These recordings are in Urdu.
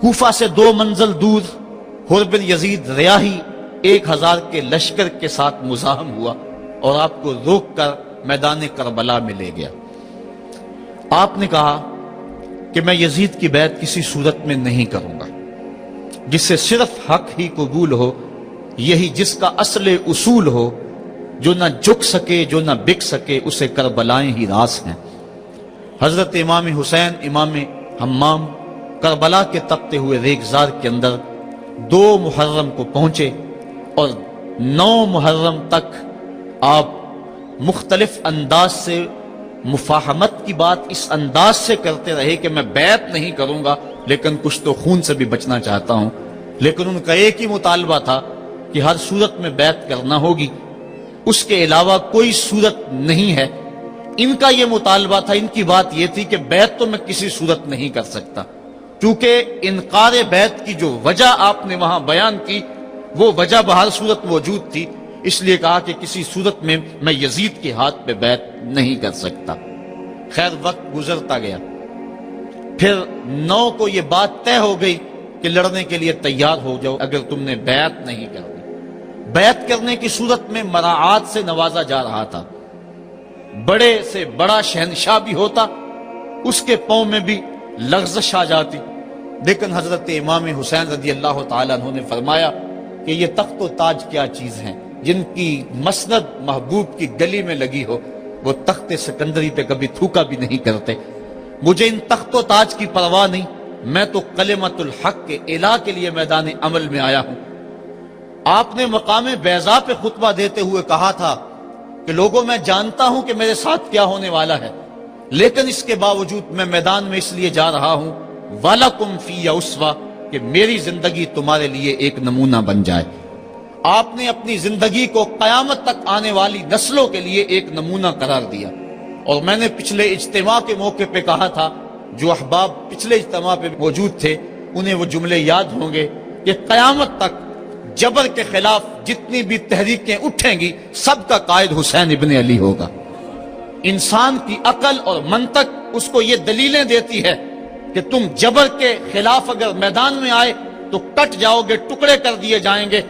کوفہ سے 2 منزل دور حر بن یزید ریاحی 1000 کے لشکر کے ساتھ مزاحم ہوا اور آپ کو روک کر میدان کربلا میں لے گیا۔ آپ نے کہا کہ میں یزید کی بیعت کسی صورت میں نہیں کروں گا، جس سے صرف حق ہی قبول ہو، یہی جس کا اصل اصول ہو، جو نہ جھک سکے جو نہ بک سکے، اسے کربلائیں ہی راس ہیں۔ حضرت امام حسین امام حمام کربلا کے تپتے ہوئے ریگزار کے اندر 2 محرم کو پہنچے اور 9 محرم تک آپ مختلف انداز سے مفاہمت کی بات اس انداز سے کرتے رہے کہ میں بیعت نہیں کروں گا لیکن کچھ تو خون سے بھی بچنا چاہتا ہوں، لیکن ان کا ایک ہی مطالبہ تھا کہ ہر صورت میں بیعت کرنا ہوگی، اس کے علاوہ کوئی صورت نہیں ہے۔ ان کا یہ مطالبہ تھا، ان کی بات یہ تھی کہ بیعت تو میں کسی صورت نہیں کر سکتا، کیونکہ انکار بیعت کی جو وجہ آپ نے وہاں بیان کی وہ وجہ بہر صورت موجود تھی، اس لیے کہا کہ کسی صورت میں میں یزید کے ہاتھ پہ بیعت نہیں کر سکتا۔ خیر وقت گزرتا گیا، پھر 9 کو یہ بات طے ہو گئی کہ لڑنے کے لیے تیار ہو جاؤ اگر تم نے بیعت نہیں کرنی۔ بیعت کرنے کی صورت میں مراعات سے نوازا جا رہا تھا، بڑے سے بڑا شہنشاہ بھی ہوتا اس کے پاؤں میں بھی لغزش آ جاتی، لیکن حضرت امام حسین رضی اللہ تعالیٰ عنہ نے فرمایا کہ یہ تخت و تاج کیا چیز ہیں، جن کی مسند محبوب کی گلی میں لگی ہو وہ تخت سکندری پہ کبھی تھوکا بھی نہیں کرتے۔ مجھے ان تخت و تاج کی پرواہ نہیں، میں تو کلمت الحق کے اعلیٰ کے لیے میدان عمل میں آیا ہوں۔ آپ نے مقام بیضا پہ خطبہ دیتے ہوئے کہا تھا کہ لوگوں میں جانتا ہوں کہ میرے ساتھ کیا ہونے والا ہے، لیکن اس کے باوجود میں میدان میں اس لیے جا رہا ہوں وَلَكُمْ فِيَّ أُسْوَةٌ کہ میری زندگی تمہارے لیے ایک نمونہ بن جائے۔ آپ نے اپنی زندگی کو قیامت تک آنے والی نسلوں کے لیے ایک نمونہ قرار دیا، اور میں نے پچھلے اجتماع کے موقع پہ کہا تھا، جو احباب پچھلے اجتماع پہ موجود تھے انہیں وہ جملے یاد ہوں گے کہ قیامت تک جبر کے خلاف جتنی بھی تحریکیں اٹھیں گی سب کا قائد حسین ابن علی ہوگا۔ انسان کی عقل اور منطق اس کو یہ دلیلیں دیتی ہے کہ تم جبر کے خلاف اگر میدان میں آئے تو کٹ جاؤ گے، ٹکڑے کر دیے جائیں گے۔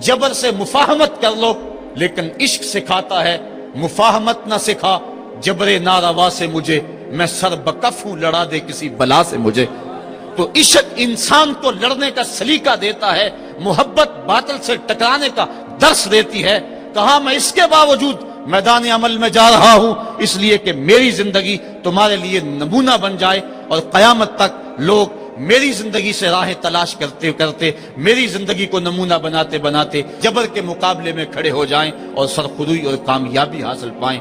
جبر سے مفاہمت کر لو، لیکن عشق سکھاتا ہے مفاہمت نہ سکھا، جبر ناروا سے مجھے، میں سر بکف ہوں لڑا دے کسی بلا سے مجھے۔ تو عشق انسان کو لڑنے کا سلیقہ دیتا ہے، محبت باطل سے ٹکرانے کا درس دیتی ہے۔ کہا میں اس کے باوجود میدان عمل میں جا رہا ہوں اس لیے کہ میری زندگی تمہارے لیے نمونہ بن جائے، اور قیامت تک لوگ میری زندگی سے راہیں تلاش کرتے کرتے میری زندگی کو نمونہ بناتے بناتے جبر کے مقابلے میں کھڑے ہو جائیں اور سرخروئی اور کامیابی حاصل پائیں۔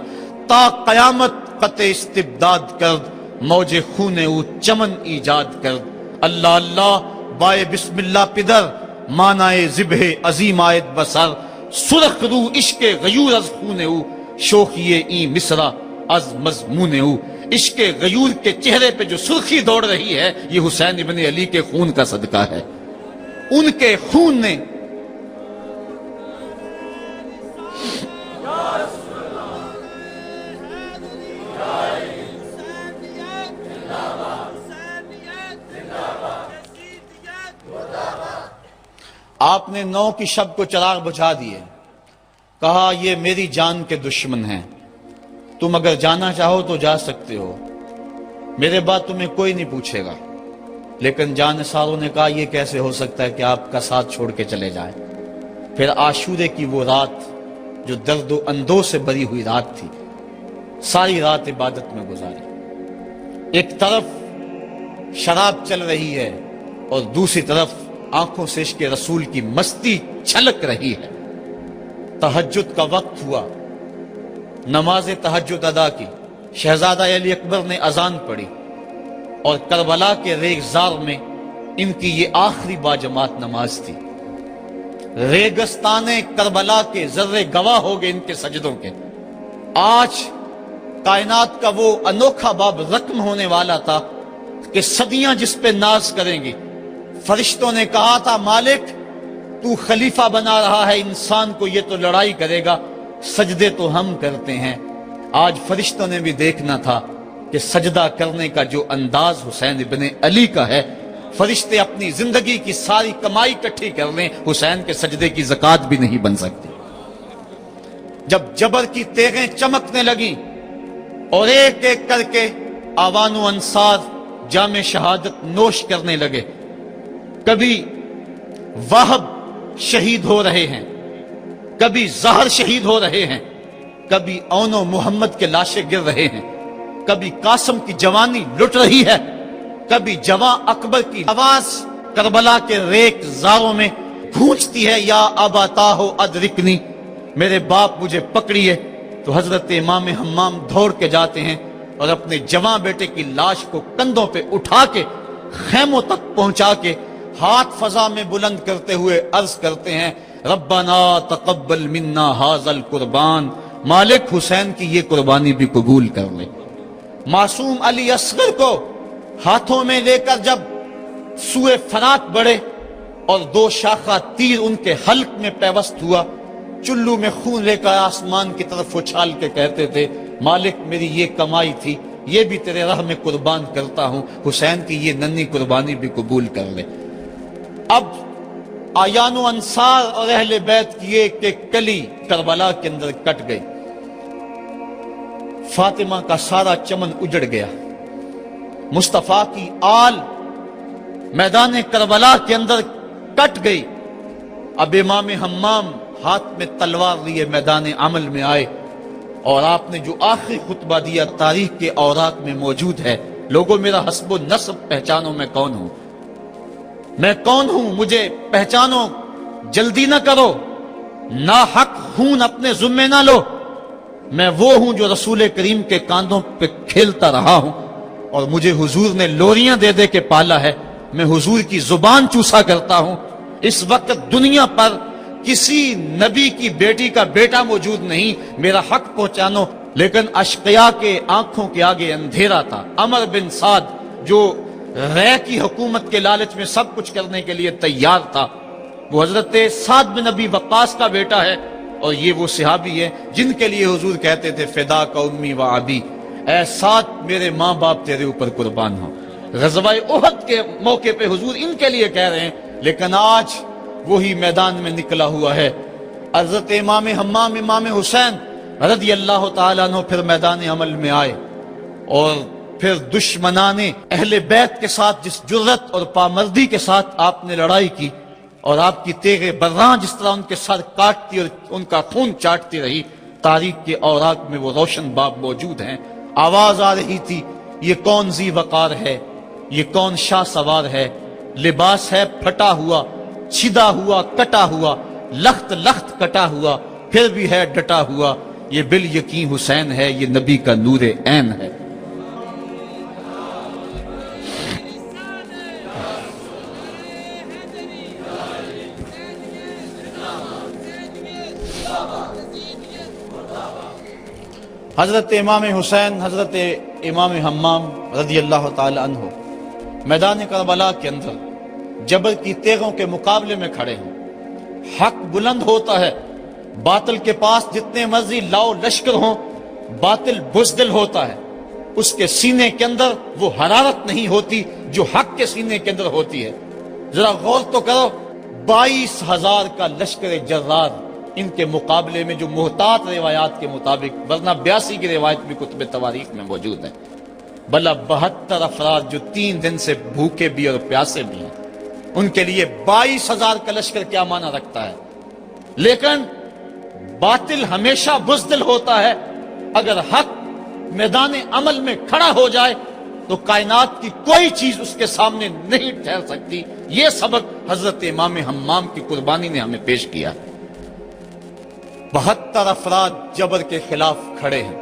تا قیامت قطع استبداد کرد، موج خون او چمن ایجاد کرد۔ اللہ اللہ بائے بسم اللہ پدر، مانائے ذبح عظیم آیت بسر۔ سرخ رو عشق غیور از خون او، شوخی این مصرع از مضمون او۔ عشق غیور کے چہرے پہ جو سرخی دوڑ رہی ہے یہ حسین ابن علی کے خون کا صدقہ ہے۔ ان کے خون نے آپ نے 9 کی شب کو چراغ بجھا دیے، کہا یہ میری جان کے دشمن ہیں، تم اگر جانا چاہو تو جا سکتے ہو، میرے بعد تمہیں کوئی نہیں پوچھے گا۔ لیکن جانثاروں نے کہا یہ کیسے ہو سکتا ہے کہ آپ کا ساتھ چھوڑ کے چلے جائیں۔ پھر عاشورے کی وہ رات جو درد و اندوہ سے بری ہوئی رات تھی، ساری رات عبادت میں گزاری۔ ایک طرف شراب چل رہی ہے اور دوسری طرف آنکھوں سے عشق رسول کی مستی چھلک رہی ہے۔ تہجد کا وقت ہوا، نماز تہجد ادا کی، شہزادہ علی اکبر نے اذان پڑھی، اور کربلا کے ریگزار میں ان کی یہ آخری باجماعت نماز تھی۔ ریگستان کربلا کے ذرے گواہ ہو گئے ان کے سجدوں کے۔ آج کائنات کا وہ انوکھا باب رقم ہونے والا تھا کہ صدیاں جس پہ ناز کریں گی۔ فرشتوں نے کہا تھا مالک تو خلیفہ بنا رہا ہے انسان کو، یہ تو لڑائی کرے گا، سجدے تو ہم کرتے ہیں۔ آج فرشتوں نے بھی دیکھنا تھا کہ سجدہ کرنے کا جو انداز حسین ابن علی کا ہے، فرشتے اپنی زندگی کی ساری کمائی اکٹھی کر لیں، حسین کے سجدے کی زکوٰۃ بھی نہیں بن سکتی۔ جب جبر کی تیغیں چمکنے لگیں اور ایک ایک کر کے آوان و انصار جام شہادت نوش کرنے لگے، کبھی واہب شہید ہو رہے ہیں، کبھی زہر شہید ہو رہے ہیں، کبھی اون و محمد کے لاشیں گر رہے ہیں، کبھی قاسم کی جوانی لٹ رہی ہے، کبھی جواں اکبر کی آواز کربلا کے ریک زاروں میں گونجتی ہے، یا ابا ہو ادرکنی، میرے باپ مجھے پکڑیے۔ تو حضرت امام حمام دوڑ کے جاتے ہیں اور اپنے جواں بیٹے کی لاش کو کندھوں پہ اٹھا کے خیموں تک پہنچا کے ہاتھ فضا میں بلند کرتے ہوئے عرض کرتے ہیں، ربنا تقبل منا ھذا القربان، مالک حسین کی یہ قربانی بھی قبول کر لے۔ معصوم علی اصغر کو ہاتھوں میں لے کر جب سوئے فرات بڑھے اور 2 شاخہ تیر ان کے حلق میں پیوست ہوا، چلو میں خون لے کر آسمان کی طرف اچھال کے کہتے تھے، مالک میری یہ کمائی تھی، یہ بھی تیرے راہ میں قربان کرتا ہوں، حسین کی یہ ننھی قربانی بھی قبول کر لے۔ اب آیان و انصار اور اہل بیت کی ایک ایک کلی کربلا کے اندر کٹ گئی، فاطمہ کا سارا چمن اجڑ گیا، مصطفیٰ کی آل میدان کربلا کے اندر کٹ گئی۔ اب امام حمام ہاتھ میں تلوار لیے میدان عمل میں آئے اور آپ نے جو آخری خطبہ دیا تاریخ کے اوراق میں موجود ہے، لوگوں میرا حسب و نسب پہچانو، میں کون ہوں، میں کون ہوں، مجھے پہچانو، جلدی نہ کرو، ناحق خون اپنے ذمے نہ لو، میں وہ ہوں جو رسول کریم کے کاندھوں پہ کھیلتا رہا ہوں اور مجھے حضور نے لوریاں دے دے کے پالا ہے، میں حضور کی زبان چوسا کرتا ہوں۔ اس وقت دنیا پر کسی نبی کی بیٹی کا بیٹا موجود نہیں، میرا حق پہنچانو۔ لیکن اشقیاء کے آنکھوں کے آگے اندھیرا تھا۔ عمر بن سعد جو رے کی حکومت کے لالچ میں سب کچھ کرنے کے لیے تیار تھا، وہ حضرت سعد بن ابی وقاص کا بیٹا ہے، اور یہ وہ صحابی ہے جن کے لیے حضور کہتے تھے فدا کا امی و ابی، اے سعد میرے ماں باپ تیرے اوپر قربان ہوں۔ غزوہ احد کے موقع پہ حضور ان کے لیے کہہ رہے ہیں، لیکن آج وہی میدان میں نکلا ہوا ہے۔ حضرت امام حمام امام حسین رضی اللہ تعالیٰ عنہ پھر میدان عمل میں آئے، اور پھر دشمنان اہل بیت کے ساتھ جس جرت اور پامردی کے ساتھ آپ نے لڑائی کی، اور آپ کی تیغ براں جس طرح ان کے سر کاٹتی اور ان کا خون چاٹتی رہی، تاریخ کے اوراق میں وہ روشن باب موجود ہیں۔ آواز آ رہی تھی، یہ کون ذی وقار ہے، یہ کون شاہ سوار ہے، لباس ہے پھٹا ہوا، چھدا ہوا، کٹا ہوا، لخت لخت کٹا ہوا، پھر بھی ہے ڈٹا ہوا، یہ بال یقین حسین ہے، یہ نبی کا نور عین ہے۔ حضرت امام حسین حضرت امام حمام رضی اللہ تعالی عنہ میدان کربلا کے اندر جبر کی تیغوں کے مقابلے میں کھڑے ہیں۔ حق بلند ہوتا ہے، باطل کے پاس جتنے مرضی لاؤ لشکر ہوں، باطل بزدل ہوتا ہے، اس کے سینے کے اندر وہ حرارت نہیں ہوتی جو حق کے سینے کے اندر ہوتی ہے۔ ذرا غور تو کرو، 22,000 کا لشکر جرار ان کے مقابلے میں، جو محتاط روایات کے مطابق، ورنہ 82 کی روایت بھی کتب تواریخ میں موجود ہے، بلا 72 افراد جو 3 دن سے بھوکے بھی اور پیاسے بھی ہیں، ان کے لیے 22,000 کا لشکر کیا معنی رکھتا ہے۔ لیکن باطل ہمیشہ بزدل ہوتا ہے، اگر حق میدان عمل میں کھڑا ہو جائے تو کائنات کی کوئی چیز اس کے سامنے نہیں ٹھہر سکتی۔ یہ سبق حضرت امام حمام کی قربانی نے ہمیں پیش کیا۔ 72 افراد جبر کے خلاف کھڑے ہیں،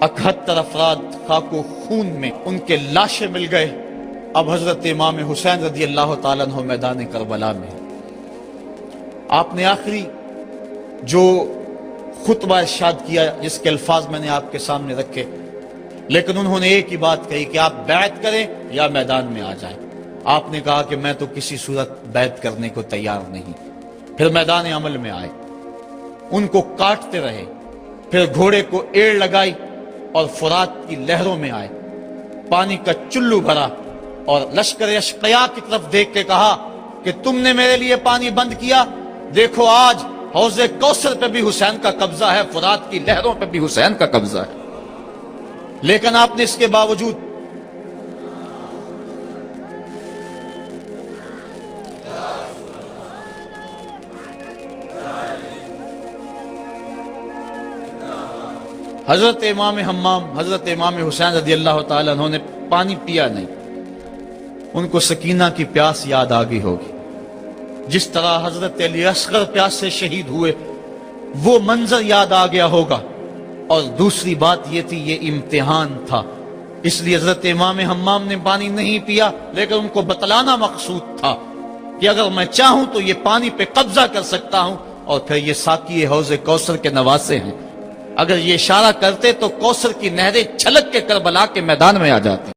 71 افراد خاک و خون میں ان کے لاشیں مل گئے۔ اب حضرت امام حسین رضی اللہ تعالیٰ عنہ میدان کربلا میں، آپ نے آخری جو خطبہ ارشاد کیا جس کے الفاظ میں نے آپ کے سامنے رکھے، لیکن انہوں نے ایک ہی بات کہی کہ آپ بیعت کریں یا میدان میں آ جائیں۔ آپ نے کہا کہ میں تو کسی صورت بیعت کرنے کو تیار نہیں۔ پھر میدان عمل میں آئے، ان کو کاٹتے رہے، پھر گھوڑے کو ایڑ لگائی اور فرات کی لہروں میں آئے، پانی کا چلو بھرا اور لشکر اشقیاء کی طرف دیکھ کے کہا کہ تم نے میرے لیے پانی بند کیا، دیکھو آج حوض کوثر پہ بھی حسین کا قبضہ ہے، فرات کی لہروں پہ بھی حسین کا قبضہ ہے۔ لیکن آپ نے اس کے باوجود حضرت امام حمام، حضرت امام حسین رضی اللہ تعالیٰ عنہ نے پانی پیا نہیں۔ ان کو سکینہ کی پیاس یاد آ گئی ہوگی، جس طرح حضرت علی اصغر پیاس سے شہید ہوئے، وہ منظر یاد آ گیا ہوگا۔ اور دوسری بات یہ تھی، یہ امتحان تھا، اس لیے حضرت امام حمام نے پانی نہیں پیا، لیکن ان کو بتلانا مقصود تھا کہ اگر میں چاہوں تو یہ پانی پہ قبضہ کر سکتا ہوں، اور پھر یہ ساقی حوض کوثر کے نواسے ہیں، اگر یہ اشارہ کرتے تو کوثر کی نہریں چھلک کے کربلا کے میدان میں آ جاتی۔